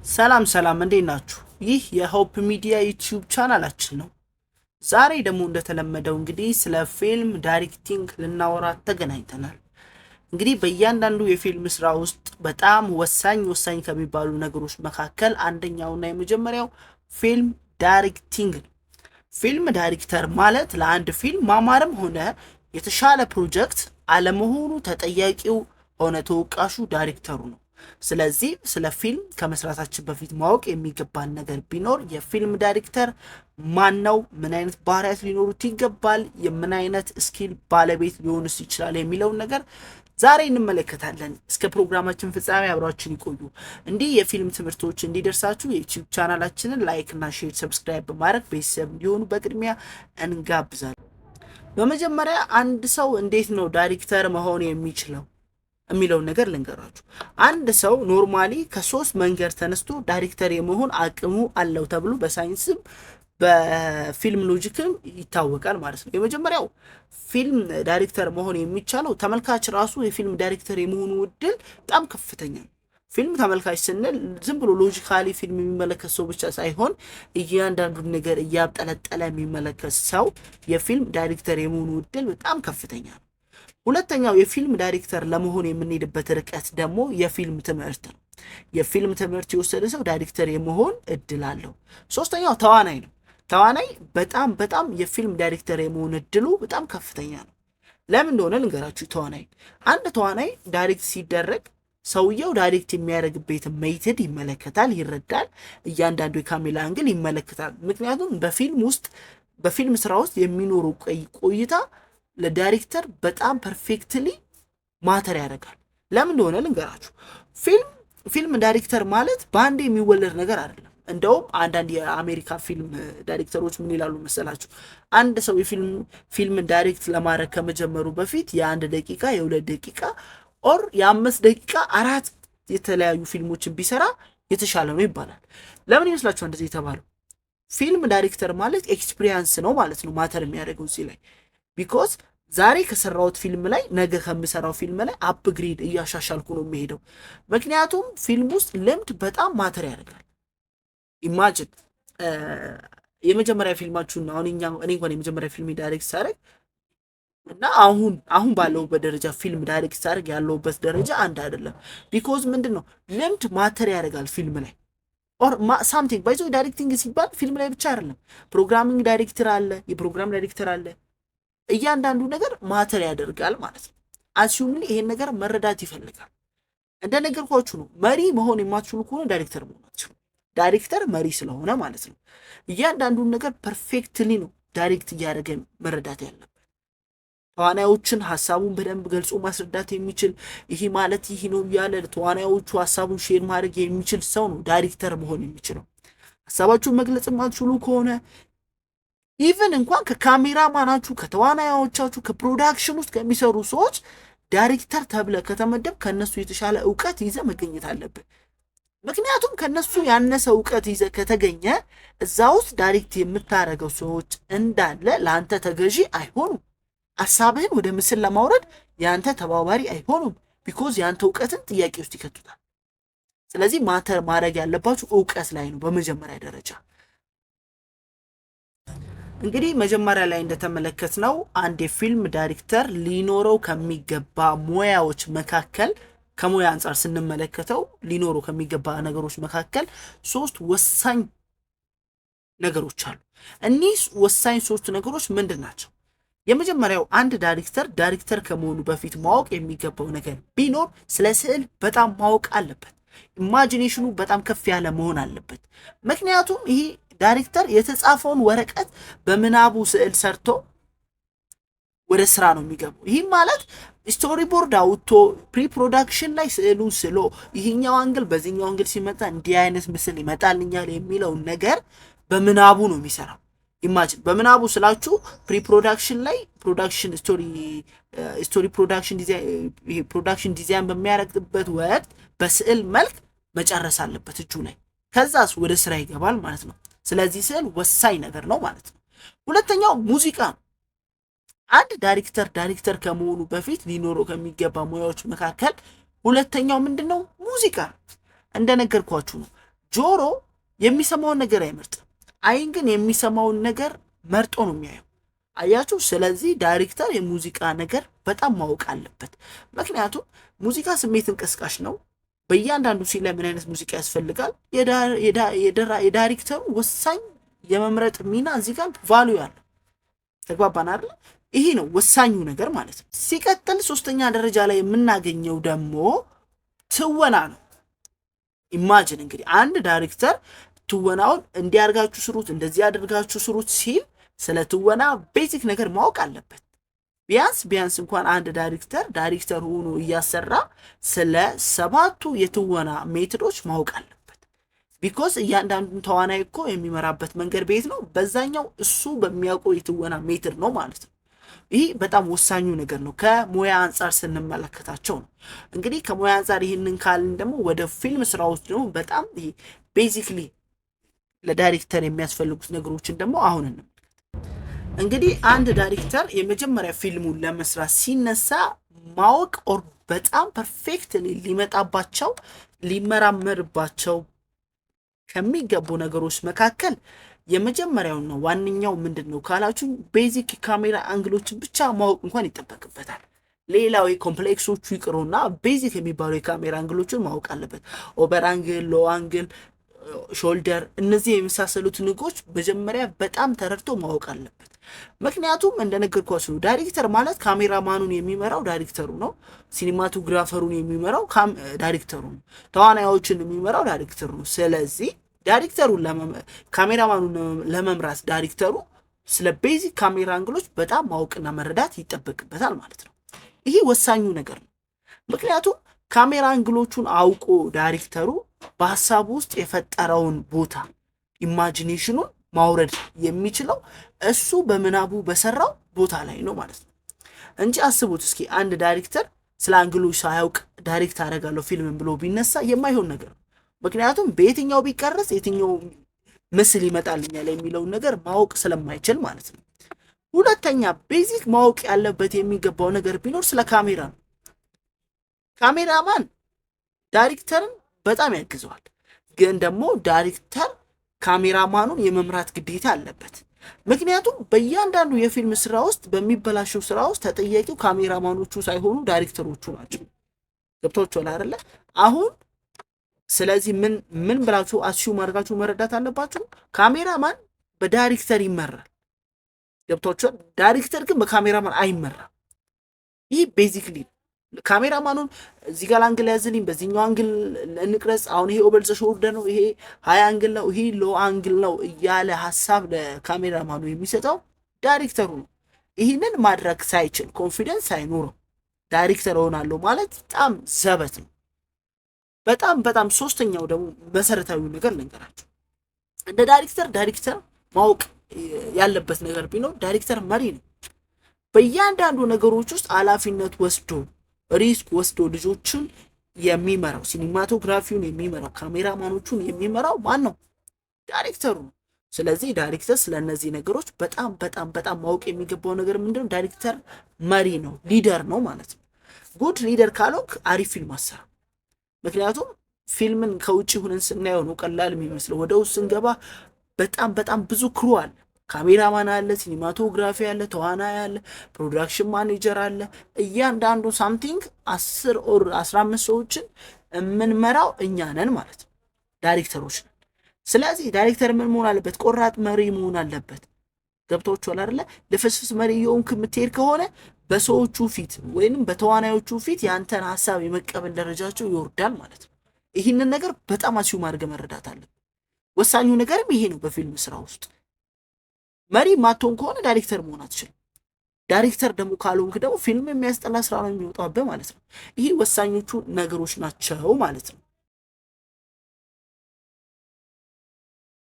ሰላም ሰላም እንዴት ናችሁ? ይህ የሆፕ ሚዲያ ዩቲዩብ ቻናላችን ነው። ዛሬ ደግሞ እንደተለመደው እንግዲህ ስለ ፊልም ዳይሬክቲንግ ልናወራ ተገናኝተናል። እንግዲህ በእያንዳንዱ የፊልም ስራ ውስጥ በጣም ወሳኝ ከሚባሉ ነገሮች መካከል አንደኛውና የመጀመሪያው ፊልም ዳይሬክቲንግ ነው። ፊልም ዳይሬክተር ማለት ለአንድ ፊልም ማማርም ሆነ የተሻለ ፕሮጀክት አለመሆኑ ተጠያቂው ሆነ ተወቃሹ ዳይሬክተሩ ነው። ስለዚህ ስለ ፊልም ከመስራታችን በፊት ማወቅ የሚገባን ነገር ቢኖር የፊልም ዳይሬክተር ማን ነው፣ ምን አይነት ባህሪያት ሊኖሩት ይገባል፣ የምን አይነት ስኪል ባለቤት ሊሆንስ ይችላል የሚለውን ነገር ዛሬ እንመለከታለን። እስከ ፕሮግራማችን ፍጻሜ አብራችን ይቆዩ። እንዲህ የፊልም ትምህርቶች እንዲደርሳችሁ የዩቲዩብ ቻናላችንን ላይክ እና ሼር፣ ሰብስክራይብ በማድረግ ቤተሰብ እንዲሆኑ በቅድሚያ እንጋብዛለን። በመጀመሪያ አንድ ሰው እንዴት ነው ዳይሬክተር መሆን የሚችለው የሚለውን ነገር ልንገራችሁ። አንድ ሰው ኖርማሊ ከሶስት መንገድ ተነስቶ ዳይሬክተር የመሆን አቅሙ አለው ተብሎ በሳይንስም በፊልም ሎጂክም ይታወቃል ማለት ነው። የመጀመሪያው ፊልም ዳይሬክተር መሆን የሚቻለው ተመልካች ራሱ የፊልም ዳይሬክተር የመሆኑ እድል በጣም ከፍተኛ ነው። ፊልም ተመልካች ስንል ዝም ብሎ ሎጂካሊ ፊልም የሚመለከት ሰው ብቻ ሳይሆን እያንዳንዱን ነገር እያብጠለጠለ የሚመለከት ሰው የፊልም ዳይሬክተር የመሆኑ እድል በጣም ከፍተኛ ነው። ሁለተኛው የፊልም ዳይሬክተር ለመሆን የምንሄድበት ርቀት ደግሞ የፊልም ትምህርት ነው። የፊልም ትምህርት የወሰደ ሰው ዳይሬክተር የመሆን እድል አለው። ሶስተኛው ተዋናይ ነው። ተዋናይ በጣም የፊልም ዳይሬክተር የመሆን እድሉ በጣም ከፍተኛ ነው። ለምን እንደሆነ ልንገራችሁ። አንድ ተዋናይ ዳይሬክት ሲደረግ ሰውየው ዳይሬክት የሚያደርግበት ሜተድ ይመለከታል፣ ይረዳል። እያንዳንዱ የካሜራ አንግል ይመለከታል። ምክንያቱም በፊልም ስራ ውስጥ የሚኖረው ቆይታ ለዳይሬክተር በጣም ፐርፌክትሊ ማተር ያደርጋል። ለምን እንደሆነ ልንገራችሁ። ፊልም ዳይሬክተር ማለት በአንድ የሚወለድ ነገር አይደለም። እንደውም አንዳንድ የአሜሪካ ፊልም ዳይሬክተሮች ምን ይላሉ መሰላችሁ? አንድ ሰው ፊልም ዳይሬክት ለማድረግ ከመጀመሩ በፊት የ1 ደቂቃ የ2 ደቂቃ ኦር የ5 ደቂቃ 4 የተለያዩ ፊልሞችን ቢሰራ የተሻለ ነው ይባላል። ለምን ይመስላችኋል እንደዚህ የተባለው? ፊልም ዳይሬክተር ማለት ኤክስፒሪየንስ ነው ማለት ነው ማተር የሚያደርገው እዚህ ላይ። ቢኮዝ ዛሬ ከሰራሁት ፊልም ላይ ነገ ከምሰራው ፊልም ላይ አፕግሬድ እያሻሻልኩ ነው የሚሄደው። ምክንያቱም ፊልም ውስጥ ልምድ በጣም ማተር ያደርጋል። ኢማጅን የመጀመሪያ ፊልማችሁን አሁን እኔ እንኳን የመጀመሪያ ፊልም ዳይሬክት ሳደርግ እና አሁን ባለሁበት ደረጃ ፊልም ዳይሬክት ሳደርግ ያለሁበት ደረጃ አንድ አይደለም። ቢኮዝ ምንድን ነው ልምድ ማተር ያደርጋል ፊልም ላይ ኦር ሳምቲንግ ባይዞ ዳይሬክቲንግ ሲባል ፊልም ላይ ብቻ አይደለም። ፕሮግራሚንግ ዳይሬክተር አለ፣ የፕሮግራም ዳይሬክተር አለ። እያንዳንዱ ነገር ማተር ያደርጋል ማለት ነው። አሲዩምሊ ይሄን ነገር መረዳት ይፈልጋል። እንደነገርኳችሁ ነው። መሪ መሆን የማትችሉ ከሆነ ዳይሬክተር መሆን አትችሉ። ዳይሬክተር መሪ ስለሆነ ማለት ነው። እያንዳንዱን ነገር ፐርፌክትሊ ነው ዳይሬክት እያደረገ መረዳት ያለበት። ተዋናዮችን ሀሳቡን በደንብ ገልጾ ማስረዳት የሚችል ይሄ ማለት ይሄ ነው እያለ ተዋናዮቹ ሀሳቡን ሼር ማድረግ የሚችል ሰው ነው ዳይሬክተር መሆን የሚችለው። ሀሳባችሁን መግለጽ የማትችሉ ከሆነ ኢቨን እንኳን ከካሜራ ማናችሁ ከተዋናዮቻችሁ ከፕሮዳክሽን ውስጥ ከሚሰሩ ሰዎች ዳይሬክተር ተብለ ከተመደብ ከነሱ የተሻለ እውቀት ይዘ መገኘት አለብን። ምክንያቱም ከነሱ ያነሰ እውቀት ይዘ ከተገኘ እዛ ውስጥ ዳይሬክት የምታረገው ሰዎች እንዳለ ለአንተ ተገዢ አይሆኑም። ሐሳብህን ወደ ምስል ለማውረድ ያንተ ተባባሪ አይሆኑም። ቢኮዝ ያንተ እውቀትን ጥያቄ ውስጥ ይከቱታል። ስለዚህ ማተር ማድረግ ያለባችሁ እውቀት ላይ ነው በመጀመሪያ ደረጃ። እንግዲህ መጀመሪያ ላይ እንደተመለከትነው አንድ የፊልም ዳይሬክተር ሊኖረው ከሚገባ ሙያዎች መካከል ከሙያ አንፃር ስንመለከተው ሊኖረው ከሚገባ ነገሮች መካከል 3 ወሳኝ ነገሮች አሉ። እኒህ ወሳኝ 3 ነገሮች ምንድን ናቸው? የመጀመሪያው አንድ ዳይሬክተር ከመሆኑ በፊት ማወቅ የሚገባው ነገር ቢኖር ስለ ስዕል በጣም ማወቅ አለበት። ኢማጂኔሽኑ በጣም ከፍ ያለ መሆን አለበት። ምክንያቱም ይሄ ዳይሬክተር የተጻፈውን ወረቀት በምናቡ ስዕል ሰርቶ ወደ ስራ ነው የሚገባው። ይህም ማለት ስቶሪ ቦርድ አውጥቶ ፕሪ ፕሮዳክሽን ላይ ስዕሉን ስሎ ይሄኛው አንግል በዚህኛው አንግል ሲመጣ እንዲህ አይነት ምስል ይመጣልኛል የሚለውን ነገር በምናቡ ነው የሚሰራው። ኢማጂን በምናቡ ስላችሁ ፕሪ ፕሮዳክሽን ላይ ስቶሪ ፕሮዳክሽን ዲዛይን በሚያደርግበት ወቅት በስዕል መልክ መጨረስ አለበት እጁ ላይ። ከዛስ ወደ ስራ ይገባል ማለት ነው። ስለዚህ ስዕል ወሳኝ ነገር ነው ማለት ነው። ሁለተኛው ሙዚቃ ነው። አንድ ዳይሬክተር ከመሆኑ በፊት ሊኖረው ከሚገባ ሙያዎች መካከል ሁለተኛው ምንድነው? ሙዚቃ። እንደነገርኳችሁ ነው። ጆሮ የሚሰማውን ነገር አይመርጥም። አይን ግን የሚሰማውን ነገር መርጦ ነው የሚያየው። አያችሁ። ስለዚህ ዳይሬክተር የሙዚቃ ነገር በጣም ማወቅ አለበት። ምክንያቱም ሙዚቃ ስሜትን ቀስቃሽ ነው። በእያንዳንዱ ሲል ላይ ምን አይነት ሙዚቃ ያስፈልጋል የዳይሬክተሩ ወሳኝ የመምረጥ ሚና እዚህ ጋር ቫልዩ ያለው። ተግባባን አይደል? ይሄ ነው ወሳኙ ነገር ማለት ነው። ሲቀጥል ሶስተኛ ደረጃ ላይ የምናገኘው ደግሞ ትወና ነው። ኢማጂን እንግዲህ አንድ ዳይሬክተር ትወናውን እንዲያርጋችሁ ስሩት፣ እንደዚህ ያደርጋችሁ ስሩት ሲል ስለ ትወና ቤዚክ ነገር ማወቅ አለበት። ቢያንስ እንኳን አንድ ዳይሬክተር ሆኖ እያሰራ ስለ 7ቱ የትወና ሜቶዶች ማወቅ አለበት። ቢኮዝ እያንዳንዱን ተዋናይ እኮ የሚመራበት መንገድ ቤት ነው፣ በዛኛው እሱ በሚያውቀው የትወና ሜትር ነው ማለት ነው። ይህ በጣም ወሳኙ ነገር ነው ከሙያ አንጻር ስንመለከታቸው ነው። እንግዲህ ከሙያ አንጻር ይህንን ካልን ደግሞ ወደ ፊልም ስራዎች ደግሞ በጣም ይሄ ቤዚክሊ ለዳይሬክተር የሚያስፈልጉት ነገሮችን ደግሞ አሁን እንመልከት። እንግዲህ አንድ ዳይሬክተር የመጀመሪያ ፊልሙን ለመስራት ሲነሳ ማወቅ ኦር በጣም ፐርፌክትሊ ሊመጣባቸው ሊመራመርባቸው ከሚገቡ ነገሮች መካከል የመጀመሪያውና ዋነኛው ምንድነው ካላችሁ ቤዚክ ካሜራ አንግሎችን ብቻ ማወቅ እንኳን ይጠበቅበታል። ሌላው የኮምፕሌክሶቹ ይቅሩና ቤዚክ የሚባሉ የካሜራ አንግሎችን ማወቅ አለበት። ኦቨር አንግል፣ ሎ አንግል፣ ሾልደር፣ እነዚህ የመሳሰሉት ንጎች መጀመሪያ በጣም ተረድቶ ማወቅ አለበት። ምክንያቱም እንደነገርኳችሁ ዳይሬክተር ማለት ካሜራማኑን የሚመራው ዳይሬክተሩ ነው። ሲኒማቶግራፈሩን የሚመራው ዳይሬክተሩ ነው። ተዋናዮችን የሚመራው ዳይሬክተሩ ነው። ስለዚህ ካሜራማኑን ለመምራት ዳይሬክተሩ ስለ ቤዚክ ካሜራ አንግሎች በጣም ማወቅና መረዳት ይጠበቅበታል ማለት ነው። ይሄ ወሳኙ ነገር ነው። ምክንያቱም ካሜራ አንግሎቹን አውቆ ዳይሬክተሩ በሐሳቡ ውስጥ የፈጠረውን ቦታ ኢማጂኔሽኑን ማውረድ የሚችለው እሱ በምናቡ በሰራው ቦታ ላይ ነው ማለት ነው እንጂ አስቡት እስኪ አንድ ዳይሬክተር ስለ አንግሎች ሳያውቅ ዳይሬክት አደርጋለሁ ፊልምን ብሎ ቢነሳ የማይሆን ነገር ነው። ምክንያቱም በየትኛው ቢቀርጽ የትኛው ምስል ይመጣልኛል የሚለው ነገር ማወቅ ስለማይችል ማለት ነው። ሁለተኛ ቤዚክ ማወቅ ያለበት የሚገባው ነገር ቢኖር ስለ ካሜራ ነው። ካሜራማን ዳይሬክተርን በጣም ያግዘዋል፣ ግን ደግሞ ዳይሬክተር ካሜራማኑን የመምራት ግዴታ አለበት። ምክንያቱም በእያንዳንዱ የፊልም ስራ ውስጥ በሚበላሸው ስራ ውስጥ ተጠያቂው ካሜራማኖቹ ሳይሆኑ ዳይሬክተሮቹ ናቸው። ገብቷችኋል አይደለ? አሁን ስለዚህ ምን ብላችሁ አስዩም አድርጋችሁ መረዳት አለባችሁ። ካሜራማን በዳይሬክተር ይመራል። ገብቷችኋል? ዳይሬክተር ግን በካሜራማን አይመራም። ይህ ቤዚክሊ ካሜራማኑን እዚህ ጋር አንግል ያዝልኝ፣ በዚህኛው አንግል እንቅረጽ፣ አሁን ይሄ ኦቨር ዘ ሾልደር ነው፣ ይሄ ሃይ አንግል ነው፣ ይሄ ሎ አንግል ነው እያለ ሐሳብ ለካሜራማኑ የሚሰጠው ዳይሬክተሩ ነው። ይህንን ማድረግ ሳይችል ኮንፊደንስ ሳይኖረው ዳይሬክተር ሆናለሁ ማለት በጣም ዘበት ነው። በጣም ሶስተኛው ደግሞ መሰረታዊ ነገር ልንገራችሁ። እንደ ዳይሬክተር ማወቅ ያለበት ነገር ቢኖር ዳይሬክተር መሪ ነው። በእያንዳንዱ ነገሮች ውስጥ ኃላፊነት ወስዶ ሪስክ ወስዶ ልጆችን የሚመራው ሲኒማቶግራፊውን የሚመራው ካሜራማኖቹን የሚመራው ማን ነው? ዳይሬክተሩ ነው። ስለዚህ ዳይሬክተር ስለነዚህ ነገሮች በጣም ማወቅ የሚገባው ነገር ምንድነው? ዳይሬክተር መሪ ነው፣ ሊደር ነው ማለት ነው። ጉድ ሊደር ካልሆንክ አሪፍ ፊልም አሰራ። ምክንያቱም ፊልምን ከውጪ ሆነን ስናየው ነው ቀላል የሚመስለው። ወደ ውስጥ ስንገባ በጣም ብዙ ክሩ አለ። ካሜራማን አለ፣ ሲኒማቶግራፊ አለ፣ ተዋናይ አለ፣ ፕሮዳክሽን ማኔጀር አለ። እያንዳንዱ ሳምቲንግ 10 ኦር 15 ሰዎችን የምንመራው እኛ ነን ማለት ነው፣ ዳይሬክተሮች ነን። ስለዚህ ዳይሬክተር ምን መሆን አለበት? ቆራጥ መሪ መሆን አለበት። ገብቶቻል አይደለ? ልፍስፍስ መሪ የሆንክ የምትሄድ ከሆነ በሰዎቹ ፊት ወይንም በተዋናዮቹ ፊት ያንተን ሐሳብ የመቀበል ደረጃቸው ይወርዳል ማለት ነው። ይህንን ነገር በጣም አስዩም አድርገህ መረዳት አለብን። ወሳኙ ነገርም ይሄ ነው። በፊልም ስራ ውስጥ መሪ ማቶን ከሆነ ዳይሬክተር መሆን አትችልም። ዳይሬክተር ደግሞ ካልሆንክ ደግሞ ፊልም የሚያስጠላ ስራ ነው የሚወጣብህ ማለት ነው። ይሄ ወሳኞቹ ነገሮች ናቸው ማለት ነው።